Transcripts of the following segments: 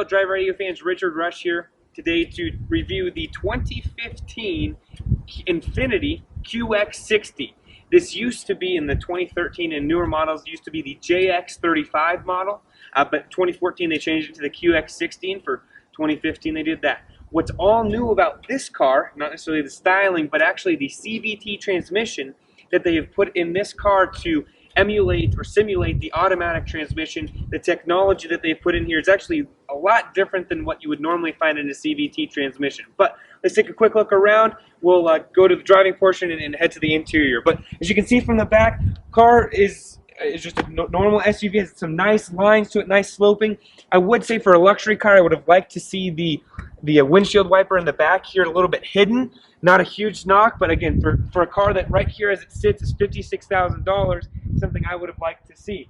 Well, Drive Radio fans, Richard Rush here today to review the 2015 Infiniti QX60. This used to be in the 2013 and newer models, used to be the JX35 model, but 2014 they changed it to the QX60, for 2015 they did that. What's all new about this car, not necessarily the styling, but actually the CVT transmission that they have put in this car to emulate or simulate the automatic transmission. The technology that they put in here is actually a lot different than what you would normally find in a CVT transmission. But let's take a quick look around. We'll go to the driving portion and head to the interior. But as you can see from the back, car is just a normal SUV. It has some nice lines to it, nice sloping. I would say for a luxury car, I would have liked to see the windshield wiper in the back here a little bit hidden. Not a huge knock, but again, for a car that right here as it sits is $56,000, something I would have liked to see.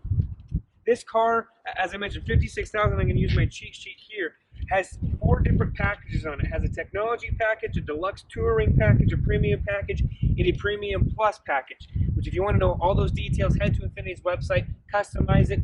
This car, as I mentioned, $56,000, I'm going to use my cheat sheet here, has 4 different packages on it. It has a technology package, a deluxe touring package, a premium package, and a premium plus package, which if you want to know all those details, head to Infiniti's website, customize it.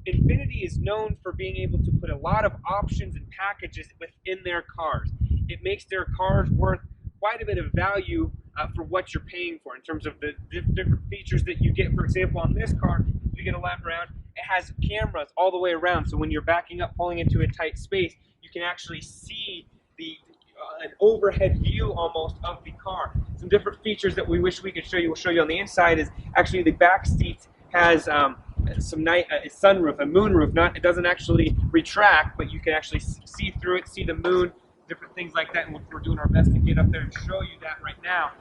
Infiniti is known for being able to put a lot of options and packages within their cars. It makes their cars worth quite a bit of value for what you're paying for in terms of the different features that you get. For example, on this car, if you get a lap around, it has cameras all the way around, so when you're backing up, pulling into a tight space, you can actually see an overhead view almost of the car. Some different features that we wish we could show you, we'll show you on the inside, is actually the back seats has some night sunroof, a moonroof. It doesn't actually retract, but you can actually see through it, see the moon, different things like that, and we're doing our best to get up there and show you that right now.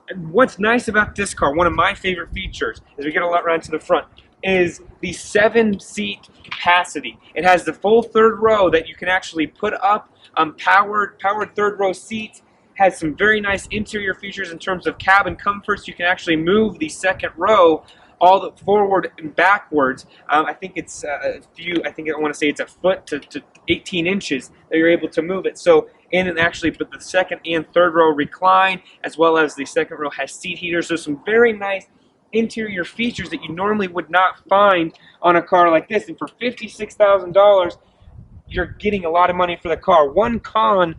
And what's nice about this car, one of my favorite features, as we get a lot around to the front, is the 7-seat capacity. It has the full third row that you can actually put up, powered third row seats. Has some very nice interior features in terms of cabin comforts. You can actually move the second row all the forward and backwards. I think it's I want to say it's a foot to 18 inches that you're able to move it. So and actually, but the second and third row recline, as well as the second row has seat heaters. So some very nice interior features that you normally would not find on a car like this. And for $56,000, you're getting a lot of money for the car. One con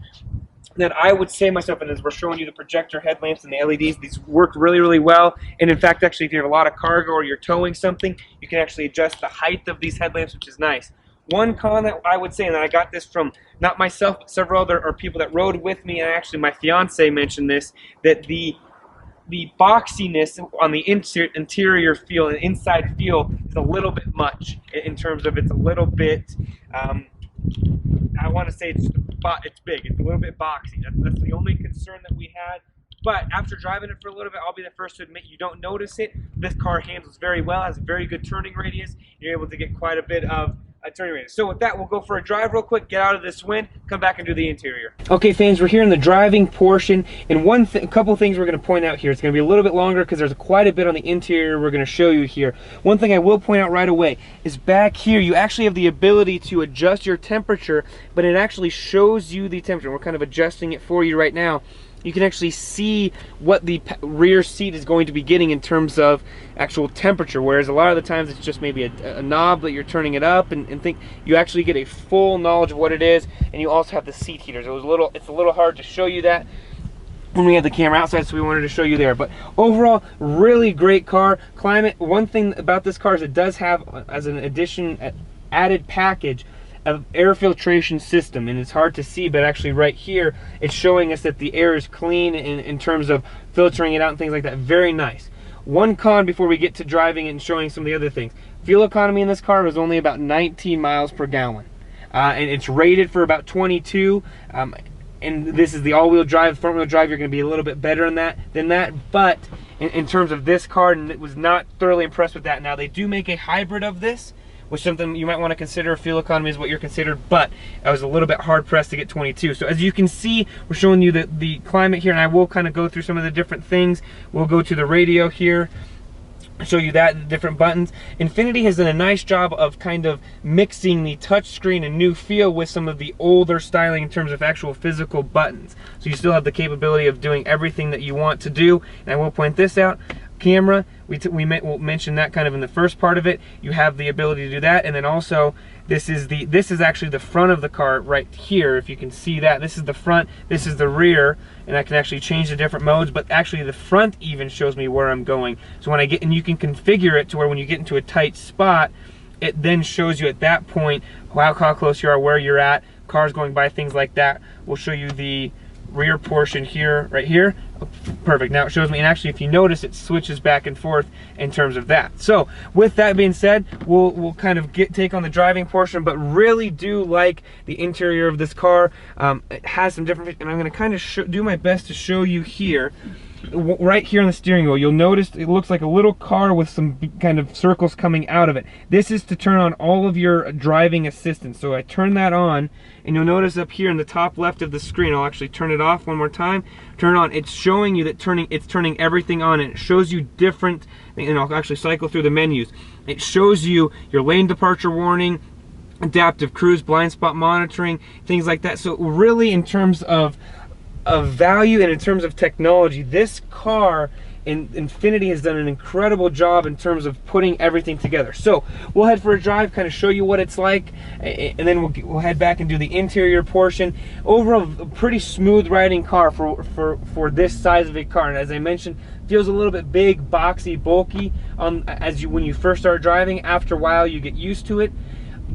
that I would say myself, and as we're showing you the projector headlamps and the LEDs, these work really, really well. And in fact, actually, if you have a lot of cargo or you're towing something, you can actually adjust the height of these headlamps, which is nice. One con that I would say, and I got this from not myself, but several other people that rode with me, and actually my fiance mentioned this, that the boxiness on the interior feel and inside feel is a little bit much in terms of it's a little bit, I want to say it's big. It's a little bit boxy. That's the only concern that we had. But after driving it for a little bit, I'll be the first to admit you don't notice it. This car handles very well, has a very good turning radius. You're able to get quite a bit of turning radius. So with that, we'll go for a drive real quick, get out of this wind, come back and do the interior. Okay, fans, we're here in the driving portion, and a couple things we're going to point out here. It's going to be a little bit longer because there's quite a bit on the interior we're going to show you here. One thing I will point out right away is back here, you actually have the ability to adjust your temperature, but it actually shows you the temperature. We're kind of adjusting it for you right now. You can actually see what the rear seat is going to be getting in terms of actual temperature, whereas a lot of the times it's just maybe a knob that you're turning it up and think you actually get a full knowledge of what it is, and you also have the seat heaters. It's a little hard to show you that when we have the camera outside, so we wanted to show you there. But overall, really great car. Climate, one thing about this car is it does have, as an addition, added package, of air filtration system, and it's hard to see, but actually right here it's showing us that the air is clean in terms of filtering it out and things like that. Very nice. One con before we get to driving and showing some of the other things: fuel economy in this car is only about 19 miles per gallon, and it's rated for about 22. And this is the all-wheel drive. Front wheel drive, you're going to be a little bit better than that, but in terms of this car, and it was not thoroughly impressed with that. Now they do make a hybrid of this, which is something you might want to consider. Fuel economy is what you're considered, but I was a little bit hard pressed to get 22. So as you can see, we're showing you the climate here, and I will kind of go through some of the different things. We'll go to the radio here, show you that, the different buttons. Infiniti has done a nice job of kind of mixing the touchscreen and new feel with some of the older styling in terms of actual physical buttons. So you still have the capability of doing everything that you want to do. And I will point this out. Camera, we'll mention that kind of in the first part of it. You have the ability to do that, and then also this is actually the front of the car right here. If you can see that, this is the front, this is the rear, and I can actually change the different modes. But actually, the front even shows me where I'm going. So when I get, and you can configure it to where when you get into a tight spot, it then shows you at that point how close you are, where you're at, cars going by, things like that. We'll show you the rear portion here, right here. Perfect. Now it shows me, and actually if you notice, it switches back and forth in terms of that. So with that being said, we'll kind of take on the driving portion, but really do like the interior of this car. It has some different, and I'm going to kind of do my best to show you here. Right here on the steering wheel, you'll notice it looks like a little car with some kind of circles coming out of it. This is to turn on all of your driving assistance. So I turn that on, and you'll notice up here in the top left of the screen, I'll actually turn it off one more time, turn it on. It's showing you that it's turning everything on, and it shows you different, and I'll actually cycle through the menus. It shows you your lane departure warning, adaptive cruise, blind spot monitoring, things like that. So really, in terms of value and in terms of technology, this car in Infiniti has done an incredible job in terms of putting everything together. So we'll head for a drive, kind of show you what it's like, and then we'll head back and do the interior portion. Overall, a pretty smooth riding car for this size of a car. And as I mentioned, feels a little bit big, boxy, bulky when you first start driving. After a while, you get used to it.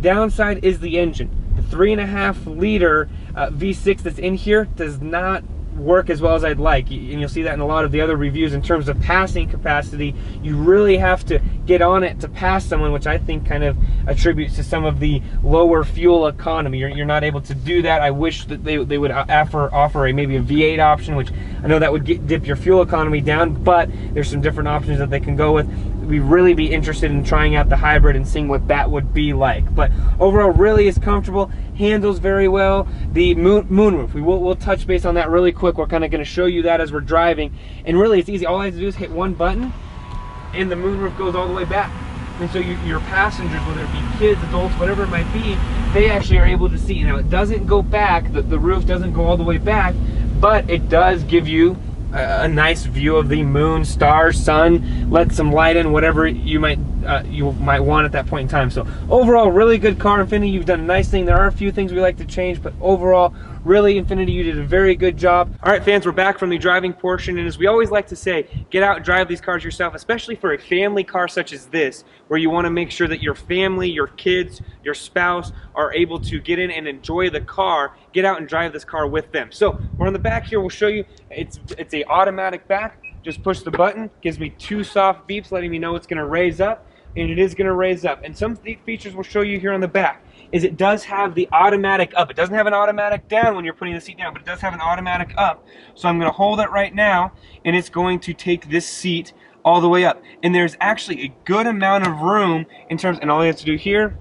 Downside is the engine. The 3.5 liter V6 that's in here does not work as well as I'd like, and you'll see that in a lot of the other reviews. In terms of passing capacity, you really have to get on it to pass someone, which I think kind of attributes to some of the lower fuel economy. You're not able to do that. I wish that they would offer maybe a V8 option, which I know that would dip your fuel economy down, but there's some different options that they can go with. We'd really be interested in trying out the hybrid and seeing what that would be like. But overall, really is comfortable, handles very well. The moonroof, we'll touch base on that really quick. We're kind of going to show you that as we're driving, and really it's easy. All I have to do is hit one button, and the moonroof goes all the way back. And so your passengers, whether it be kids, adults, whatever it might be, they actually are able to see. Now, it doesn't go back, the roof doesn't go all the way back, but it does give you a nice view of the moon, stars, sun, let some light in, whatever you might want at that point in time. So overall, really good car. Infiniti, you've done a nice thing. There are a few things we like to change, but overall, really, Infiniti, you did a very good job. All right, fans, we're back from the driving portion, and as we always like to say, get out and drive these cars yourself, especially for a family car such as this, where you want to make sure that your family, your kids, your spouse are able to get in and enjoy the car. Get out and drive this car with them. So we're on the back here. We'll show you. It's a automatic back. Just push the button. Gives me 2 soft beeps letting me know it's going to raise up, and it is going to raise up. And some features we'll show you here on the back is it does have the automatic up. It doesn't have an automatic down when you're putting the seat down, but it does have an automatic up. So I'm going to hold it right now, and it's going to take this seat all the way up. And there's actually a good amount of room in terms, and all you have to do here,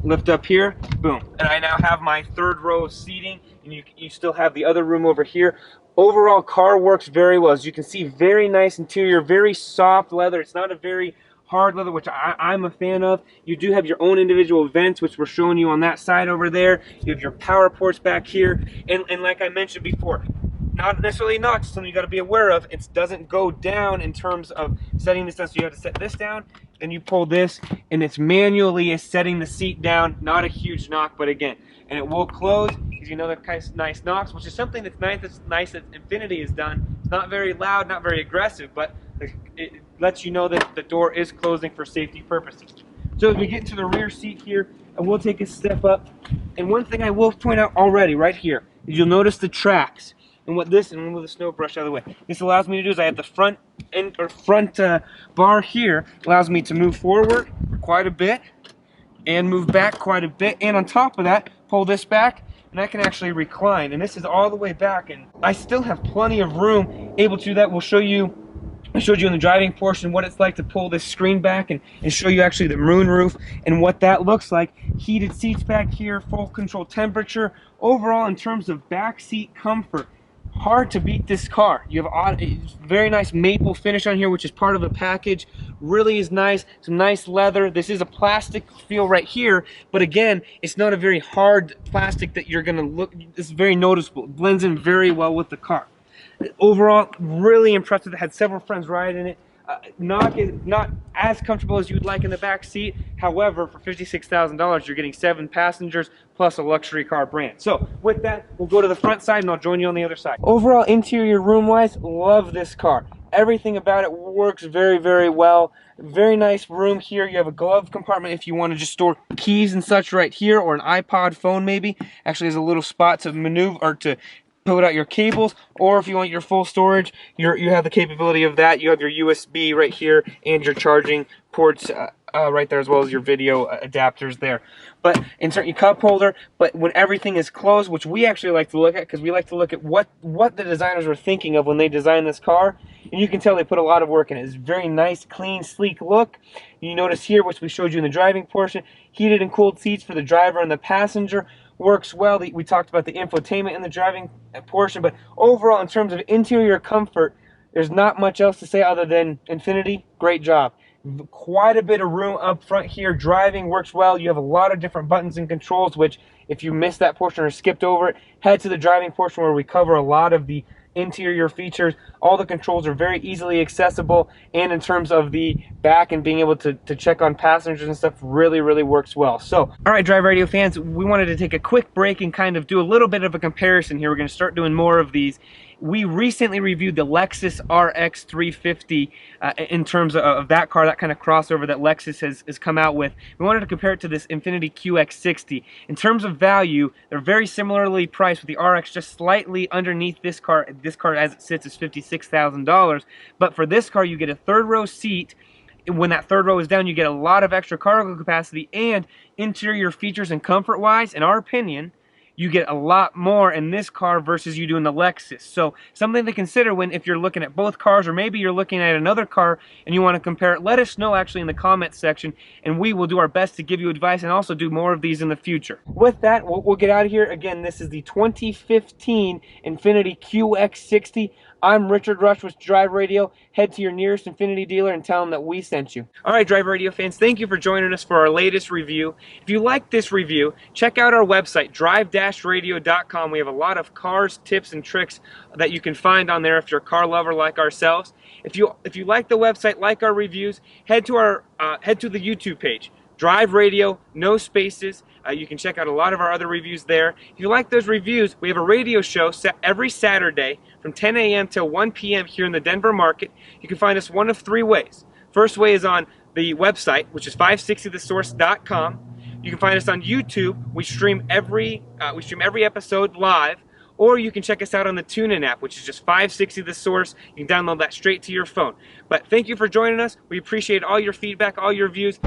lift up here, boom. And I now have my 3rd row of seating, and you still have the other room over here. Overall, car works very well. As you can see, very nice interior, very soft leather. It's not a very hard leather, which I'm a fan of. You do have your own individual vents, which we're showing you on that side over there. You have your power ports back here, and like I mentioned before, not necessarily notch, something you got to be aware of. It doesn't go down in terms of setting this down, so you have to set this down, then you pull this, and it's manually setting the seat down. Not a huge knock, but again, and it will close. Gives you another nice knocks, which is something that's nice that Infiniti has done. It's not very loud, not very aggressive, but it lets you know that the door is closing for safety purposes. So as we get into the rear seat here, I will take a step up, and one thing I will point out already right here is you'll notice the tracks. And what this, and we'll move the snow brush out of the way, this allows me to do is I have the front bar here, allows me to move forward quite a bit and move back quite a bit, and on top of that, pull this back, and I can actually recline, and this is all the way back, and I still have plenty of room able to do that. I showed you in the driving portion what it's like to pull this screen back and show you actually the moonroof and what that looks like. Heated seats back here, full control temperature. Overall, in terms of back seat comfort, hard to beat this car. You have a very nice maple finish on here, which is part of the package. Really is nice. Some nice leather. This is a plastic feel right here, but again, it's not a very hard plastic that you're gonna look. It's very noticeable. It blends in very well with the car. Overall, really impressed with it. Had several friends ride in it. Not as comfortable as you'd like in the back seat. However, for $56,000, you're getting 7 passengers plus a luxury car brand. So with that, we'll go to the front side and I'll join you on the other side. Overall, interior room-wise, love this car. Everything about it works very, very well. Very nice room here. You have a glove compartment if you want to just store keys and such right here, or an iPod phone maybe. Actually, there's a little spot to maneuver or to put out your cables, or if you want your full storage, you have the capability of that. You have your USB right here and your charging ports right there, as well as your video adapters there. But insert your cup holder. But when everything is closed, which we actually like to look at, because we like to look at what the designers were thinking of when they designed this car, and you can tell they put a lot of work in it. It's a very nice, clean, sleek look. You notice here, which we showed you in the driving portion, heated and cooled seats for the driver and the passenger. Works well. We talked about the infotainment in the driving portion, but overall, in terms of interior comfort, there's not much else to say other than Infiniti, great job. Quite a bit of room up front here. Driving works well. You have a lot of different buttons and controls, which if you missed that portion or skipped over it, head to the driving portion where we cover a lot of the interior features. All the controls are very easily accessible, and in terms of the back and being able to check on passengers and stuff, really works well. So all right, Drive Radio fans, we wanted to take a quick break and kind of do a little bit of a comparison here. We're going to start doing more of these. We recently reviewed the Lexus RX 350 in terms of that car, that kind of crossover that Lexus has come out with. We wanted to compare it to this Infiniti QX60. In terms of value, they're very similarly priced, with the RX just slightly underneath this car. This car, as it sits, is $56,000. But for this car, you get a third row seat. When that third row is down, you get a lot of extra cargo capacity, and interior features and comfort-wise, in our opinion, you get a lot more in this car versus you do in the Lexus. So something to consider if you're looking at both cars, or maybe you're looking at another car and you want to compare it. Let us know actually in the comments section, and we will do our best to give you advice and also do more of these in the future. With that, we'll get out of here. Again, this is the 2015 Infiniti QX60. I'm Richard Rush with Drive Radio. Head to your nearest Infiniti dealer and tell them that we sent you. All right, Drive Radio fans, thank you for joining us for our latest review. If you like this review, check out our website, drive-radio.com. We have a lot of cars, tips, and tricks that you can find on there if you're a car lover like ourselves. If you like the website, like our reviews, head to the YouTube page. Drive Radio, no spaces. You can check out a lot of our other reviews there. If you like those reviews, we have a radio show set every Saturday from 10 a.m. till 1 p.m. here in the Denver market. You can find us one of 3 ways. First way is on the website, which is 560thesource.com. You can find us on YouTube. We stream every episode live. Or you can check us out on the TuneIn app, which is just 560 The Source. You can download that straight to your phone. But thank you for joining us. We appreciate all your feedback, all your views.